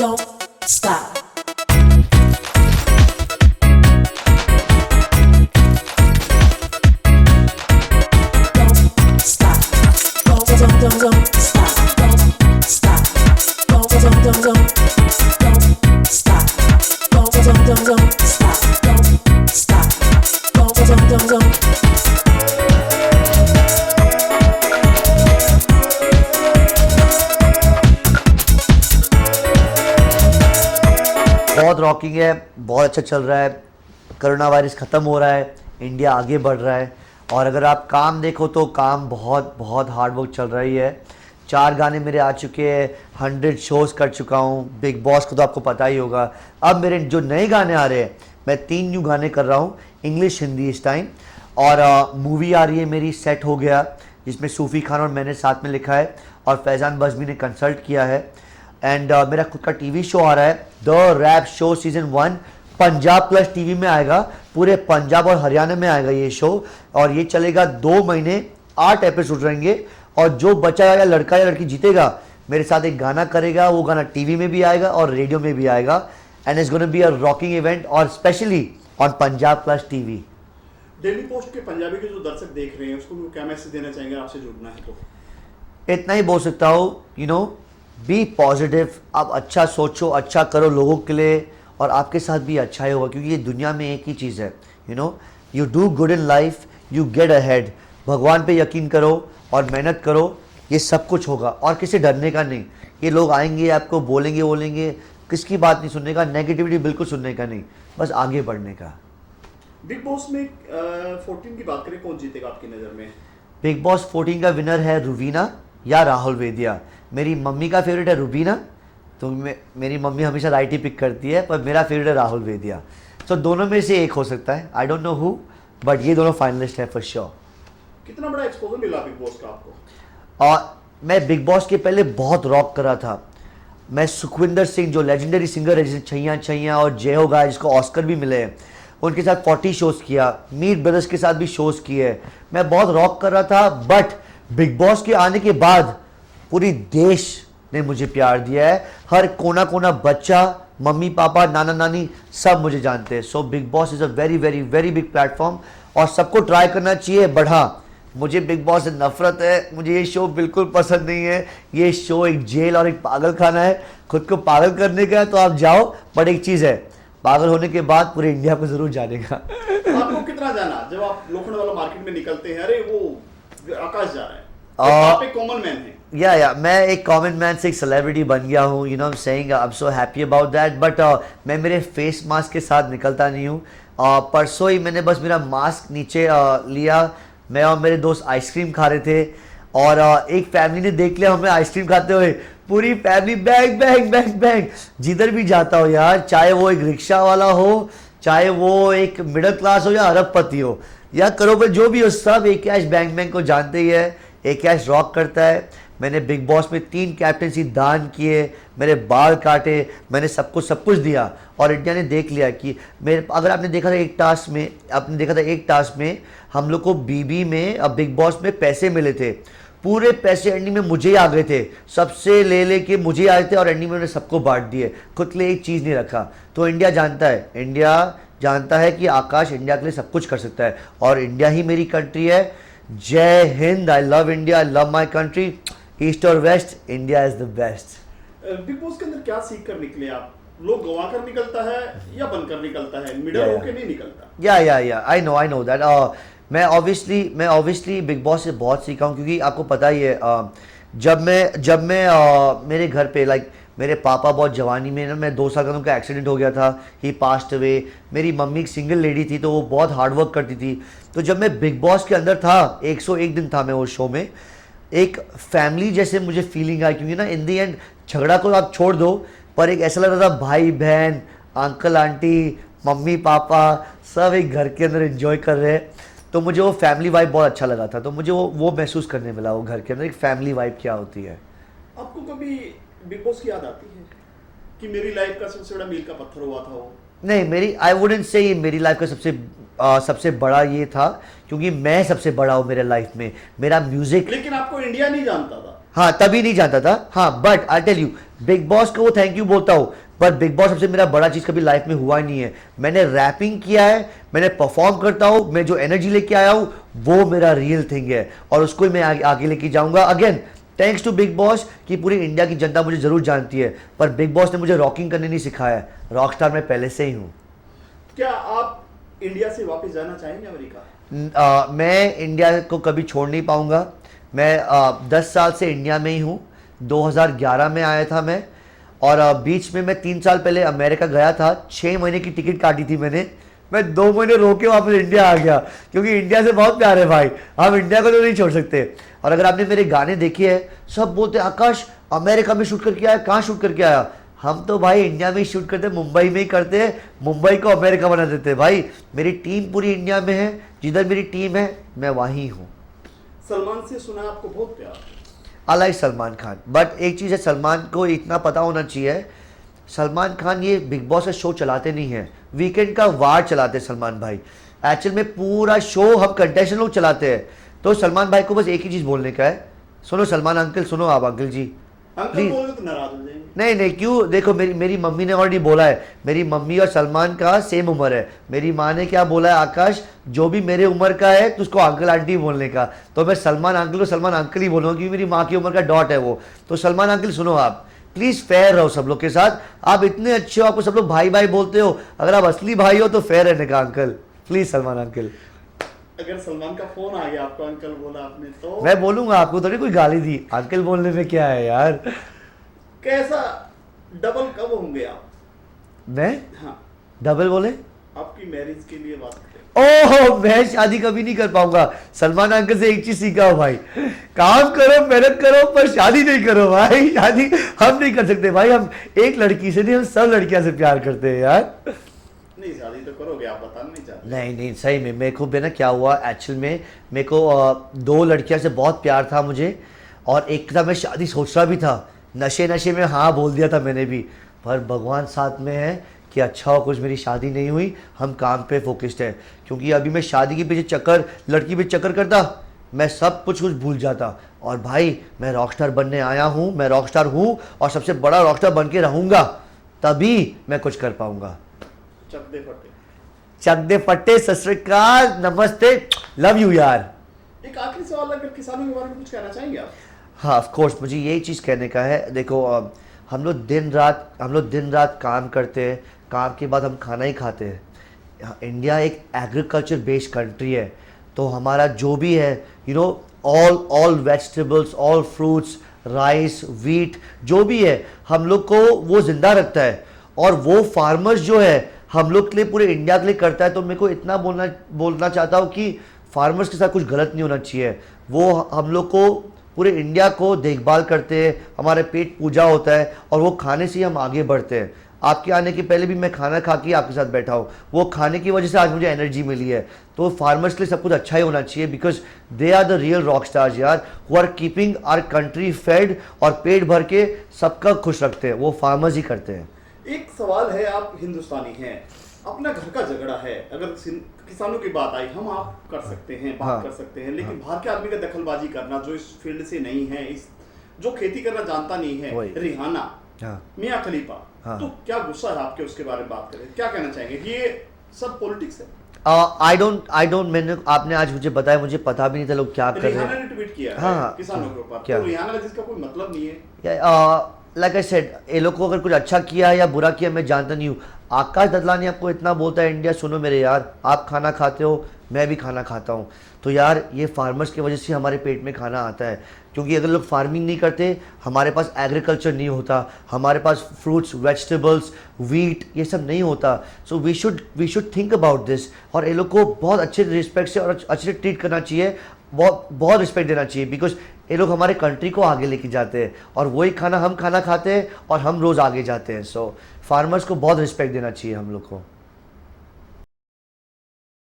don't stop. Don't stop. Don't stop. Don't stop. Don't stop. Don't stop. Don't stop. Don't. बहुत rocking है, बहुत अच्छा चल रहा है। कोरोना वायरस ख़त्म हो रहा है, इंडिया आगे बढ़ रहा है। और अगर आप काम देखो तो काम बहुत बहुत हार्ड वर्क चल रही है। 4 गाने मेरे आ चुके हैं, 100 शोज़ कर चुका हूँ। बिग बॉस को तो आपको पता ही होगा। अब मेरे जो नए गाने आ रहे हैं, मैं 3 न्यू गाने कर रहा हूँ, इंग्लिश हिंदी इस टाइम। और मूवी आ रही है मेरी, सेट हो गया, जिसमें सूफ़ी खान और मैंने साथ में लिखा है और फैज़ान बज़मी ने कंसल्ट किया है। एंड मेरा खुद का टीवी शो आ रहा है, the rap show season 1, Punjab plus TV में आएगा। पूरे पंजाब और हरियाणा में आएगा ये शो, और ये चलेगा 2 महीने, 8 एपिसोड रहेंगे। और जो बचा या लड़का या लड़की जीतेगा, मेरे साथ एक गाना करेगा। वो गाना टीवी में भी आएगा और रेडियो में भी आएगा। And it's gonna be a rocking event, और specially on Punjab plus TV. Daily post के पंजाबी के जो दर्शक देख रहे हैं, उसको क्या मैसेज देना चाहेंगे आपसे जुड़ना है तो? इतना ही बोल सकता हूँ, यू नो, बी पॉजिटिव। आप अच्छा सोचो, अच्छा करो लोगों के लिए, और आपके साथ भी अच्छा ही होगा। क्योंकि ये दुनिया में एक ही चीज़ है, you know, you do good in life, you get ahead. भगवान पे यकीन करो और मेहनत करो, ये सब कुछ होगा। और किसी डरने का नहीं। ये लोग आएंगे, आपको बोलेंगे, किसकी बात नहीं सुनने का, नेगेटिविटी बिल्कुल सुनने का नहीं, बस आगे बढ़ने का। बिग बॉस में 14 की बात करें, कौन जीतेगा आपकी नज़र में? बिग बॉस 14 का विनर है रुबीना या राहुल वेदिया। मेरी मम्मी का फेवरेट है रुबीना, तो मेरी मम्मी हमेशा राइट ही पिक करती है, पर मेरा फेवरेट है राहुल वेदिया। तो दोनों में से एक हो सकता है, I don't know who, but ये दोनों फाइनलिस्ट है फॉर श्योर। कितना बड़ा एक्सपोजर मिला बिग बॉस का आपको? और मैं बिग बॉस के पहले बहुत रॉक कर रहा था। मैं सुखविंदर सिंह, जो लेजेंडरी सिंगर है, जिसे छैया छैया और जय हो गाया, जिसको ऑस्कर भी मिले हैं, उनके साथ 40 शोज़ किया। मीर ब्रदर्स के साथ भी शोज़ किए। मैं बहुत रॉक कर रहा था, बट बिग बॉस के आने के बाद पूरी देश ने मुझे प्यार दिया है। हर कोना कोना बच्चा, मम्मी पापा, नाना नानी सब मुझे जानते हैं। So big boss is a very very very big platform, और सबको ट्राई करना चाहिए। बट हाँ, मुझे बिग बॉस से नफरत है। मुझे ये शो बिल्कुल पसंद नहीं है। ये शो एक जेल और एक पागल खाना है। खुद को पागल करने का है तो आप जाओ, बट एक चीज़ है, पागल होने के बाद पूरे इंडिया को जरूर जानेगा। आपको कितना जाना जब आप लोखंड वाला मार्केट में निकलते हैं, अरे वो आकाश जा रहा है, आ, आप एक कॉमन मैन हैं। या मैं एक कॉमन मैन से एक सेलिब्रिटी बन गया हूँ, you know, I am saying, I am so happy about that. But मैं मेरे फेस मास्क के साथ निकलता नहीं हूँ। परसों ही मैंने बस मेरा मास्क नीचे लिया। मैं और मेरे दोस्त आइसक्रीम खा रहे थे, और एक फैमिली ने देख लिया हमें आइसक्रीम खाते हुए। पूरी family bang bang bang bang, जिधर भी जाता हो यार, चाहे वो एक रिक्शा वाला हो, चाहे वो एक मिडिल क्लास हो या अरबपति हो या करोड़पति, जो भी हो, सब एक कैश बैंग बैंग को जानते ही है। एक कैश रॉक करता है। मैंने बिग बॉस में 3 कैप्टेंसी दान किए, मेरे बाल काटे, मैंने सब कुछ दिया, और इंडिया ने देख लिया कि मेरे, अगर आपने देखा था एक टास्क में हम लोग को बीबी में, अब बिग बॉस में पैसे मिले थे। पूरे पैसे एंडिंग में मुझे ही आ गए थे, सबसे ले के मुझे आए थे, और एंडिंग में उन्होंने सबको बांट दिए, खुद के लिए एक चीज़ नहीं रखा। तो इंडिया जानता है कि आकाश इंडिया के लिए सब कुछ कर सकता है, और इंडिया ही मेरी कंट्री है। जय हिंद, I love India, I love my country. East और west, India is the best. Bigg Boss के अंदर क्या सीख कर निकले आप? लोग गवा कर निकलता है या बनकर निकलता है, मिडल होके नहीं निकलता। या आई नो दैट। मैं ऑब्वियसली बिग बॉस से बहुत सीखा हूँ, क्योंकि आपको पता ही है, जब मैं मेरे घर पे, लाइक, मेरे पापा बहुत जवानी में ना, मैं 2 साल का उनका एक्सीडेंट हो गया था, ही पास्ट अवे। मेरी मम्मी एक सिंगल लेडी थी, तो वो बहुत हार्ड वर्क करती थी। तो जब मैं बिग बॉस के अंदर था, 101 दिन था मैं उस शो में, एक फैमिली जैसे मुझे फीलिंग आई। क्योंकि ना, इन दी एंड झगड़ा को आप छोड़ दो, पर एक ऐसा लग रहा था भाई बहन, अंकल आंटी, मम्मी पापा सब एक घर के अंदर एंजॉय कर रहे हैं। तो मुझे वो फैमिली वाइब बहुत अच्छा लगा था। तो मुझे वो महसूस करने मिला, वो घर के अंदर एक फैमिली वाइब क्या होती है। आपको कभी बिग बॉस की याद आती है कि मेरी लाइफ का सबसे बड़ा मील का पत्थर हुआ था वो? नहीं, मेरी, आई वुडेंट से ये मेरी लाइफ का सबसे बड़ा ये था, क्योंकि मैं सबसे बड़ा हूँ मेरे लाइफ में। मेरा म्यूजिक, लेकिन आपको इंडिया नहीं जानता था। हाँ तभी नहीं जानता था। हाँ but I tell you, Bigg Boss को वो थैंक यू बोलता हूँ, पर बिग बॉस सबसे मेरा बड़ा चीज़ कभी लाइफ में हुआ ही नहीं है। मैंने रैपिंग किया है, मैंने परफॉर्म करता हूँ, मैं जो एनर्जी लेके आया हूँ वो मेरा रियल थिंग है और उसको ही मैं आगे लेके जाऊँगा। Again thanks to Bigg Boss कि पूरी इंडिया की जनता मुझे ज़रूर जानती है, पर बिग बॉस ने मुझे रॉकिंग करने नहीं सिखाया है। रॉकस्टार मैं पहले से ही हूँ। क्या आप इंडिया से वापस जाना चाहेंगे अमेरिका? मैं इंडिया को कभी छोड़ नहीं पाऊंगा। मैं 10 साल से इंडिया में ही हूँ। 2011 में आया था मैं, और बीच में मैं 3 साल पहले अमेरिका गया था। 6 महीने की टिकट काटी थी मैंने। मैं 2 महीने रोके वापस इंडिया आ गया, क्योंकि इंडिया से बहुत प्यार है भाई, हम इंडिया को तो नहीं छोड़ सकते। और अगर आपने मेरे गाने देखे हैं, सब बोलते हैं आकाश अमेरिका में शूट करके आया, कहाँ शूट करके आया? हम तो भाई इंडिया में ही शूट करते हैं, मुंबई में ही करते हैं, मुंबई को अमेरिका बना देते हैं भाई। मेरी टीम पूरी इंडिया में है, जिधर मेरी टीम है मैं वहीं हूँ। सलमान से सुना आपको बहुत प्यार। I like Salman Khan, but एक चीज़ है, सलमान को इतना पता होना चाहिए, सलमान खान ये बिग बॉस का शो चलाते नहीं है, वीकेंड का वार चलाते हैं सलमान भाई। एक्चुअल में पूरा शो हम कंटेस्टेंट लोग चलाते हैं। तो सलमान भाई को बस एक ही चीज़ बोलने का है, सुनो सलमान अंकल, सुनो आप अंकल जी, अंकल प्लीज। बोलोगे तो नाराज हो जाएंगे। नहीं क्यों, देखो मेरी मम्मी ने ऑलरेडी बोला है, मेरी मम्मी और सलमान का सेम उम्र है। मेरी माँ ने क्या बोला है, आकाश जो भी मेरे उम्र का है तो उसको अंकल आंटी बोलने का, तो मैं सलमान अंकल को सलमान अंकल ही बोलूँगा, क्योंकि मेरी माँ की उम्र का डॉट है वो। तो सलमान अंकल सुनो, आप प्लीज़ फेयर रहो सब लोग के साथ। आप इतने अच्छे हो, आपको सब लोग भाई भाई बोलते हो, अगर आप असली भाई हो तो फेयर रहने का अंकल, प्लीज़ सलमान अंकल। अगर सलमान का फोन आ गया, आपको अंकल बोला आपने, तो मैं बोलूँगा, आपको थोड़ी कोई गाली दी, अंकल बोलने में क्या है यार। कैसा डबल कब होंगे आप? मैं हाँ, डबल बोले? आपकी मैरिज के लिए बात करें। ओह मैं शादी कभी नहीं कर पाऊंगा। सलमान अंकल से एक चीज सीखा हो भाई, काम करो मेहनत करो पर शादी नहीं करो भाई। शादी हम नहीं कर सकते भाई, हम एक लड़की से नहीं, हम सब लड़कियां से प्यार करते हैं यार। नहीं, शादी तो करोगे, आप बताना नहीं चाहते। नहीं सही में मेरे को भी ना क्या हुआ, एक्चुअल में मेरे को 2 लड़कियां से बहुत प्यार था मुझे, और एक था मैं शादी सोच रहा भी था, नशे में हाँ बोल दिया था मैंने भी, पर भगवान साथ में है कि अच्छा हो कुछ मेरी शादी नहीं हुई, हम काम पे फोकस्ड है। क्योंकि अभी मैं शादी के पीछे चक्कर, लड़की पे चक्कर करता, मैं सब कुछ भूल जाता। और भाई मैं रॉकस्टार बनने आया हूँ, मैं रॉकस्टार हूँ और सबसे बड़ा रॉकस्टार बन के रहूँगा, तभी मैं कुछ कर पाऊँगा। चक दे फटे, सत श्री अकाल, नमस्ते, लव यू यार। एक आखिरी सवाल, अगर किसानों के बारे में कुछ कहना चाहेंगे आप? हाँ ऑफ कोर्स, मुझे यही चीज़ कहने का है। देखो हम लोग दिन रात काम करते हैं, काम के बाद हम खाना ही खाते हैं। इंडिया एक एग्रीकल्चर बेस्ड कंट्री है, तो हमारा जो भी है all vegetables, all fruits, rice, wheat, जो भी है हम लोग को वो ज़िंदा रखता है। और वो फार्मर्स जो है हम लोग के लिए, पूरे इंडिया के लिए करता है। तो मेरे को इतना बोलना चाहता हूँ कि फार्मर्स के साथ कुछ गलत नहीं होना चाहिए। वो हम लोग को, पूरे इंडिया को देखभाल करते हैं, हमारे पेट पूजा होता है, और वो खाने से ही हम आगे बढ़ते हैं। आपके आने के पहले भी मैं खाना खा के आपके साथ बैठा हूँ, वो खाने की वजह से आज मुझे एनर्जी मिली है। तो फार्मर्स के लिए सब कुछ अच्छा ही होना चाहिए, because they are the real rock stars यार, who are keeping our country fed, और पेट भर के सबका खुश रखते हैं, वो फार्मर्स ही करते हैं। एक सवाल है, आप हिंदुस्तानी हैं, अपना घर का झगड़ा है, अगर किसानों की बात आई, हम आप कर सकते हैं, बात हाँ, कर सकते हैं, लेकिन बाहर के आदमी का दखलबाजी करना, जो इस फील्ड से नहीं है, इस जो खेती करना जानता नहीं है, रिहाना, हाँ, मियां खलीफा, हाँ, तो क्या गुस्सा है आपके उसके बारे में बात करें, क्या कहना चाहेंगे कि ये सब पॉलिटिक्स है? आई डोंट मैंने, आपने आज मुझे बताया, मुझे पता भी नहीं था लोग क्या कर रहे रिहाना हैं। ने ट्वीट किया हाँ, है किसानों के ऊपर, क्या? तो रिहाना का जिसका कोई मतलब नहीं है। लाइक आई सेड, ये लोग को अगर कुछ अच्छा किया है या बुरा किया मैं जानता नहीं हूँ। आकाश ददलानी आपको इतना बोलता है इंडिया सुनो मेरे यार, आप खाना खाते हो, मैं भी खाना खाता हूँ, तो यार ये फार्मर्स की वजह से हमारे पेट में खाना आता है। क्योंकि अगर लोग फार्मिंग नहीं करते, हमारे पास एग्रीकल्चर नहीं होता, हमारे पास फ्रूट्स, वेजिटेबल्स, वीट, ये सब नहीं होता। So we should think about this, और ये लोग को बहुत अच्छे रिस्पेक्ट से और अच्छे से ट्रीट करना चाहिए, बहुत रिस्पेक्ट देना चाहिए, बिकॉज ये लोग हमारे कंट्री को आगे लेके जाते हैं, और वही खाना हम खाना खाते हैं और हम रोज़ आगे जाते हैं। सो फार्मर्स को बहुत रिस्पेक्ट देना चाहिए हम लोग को।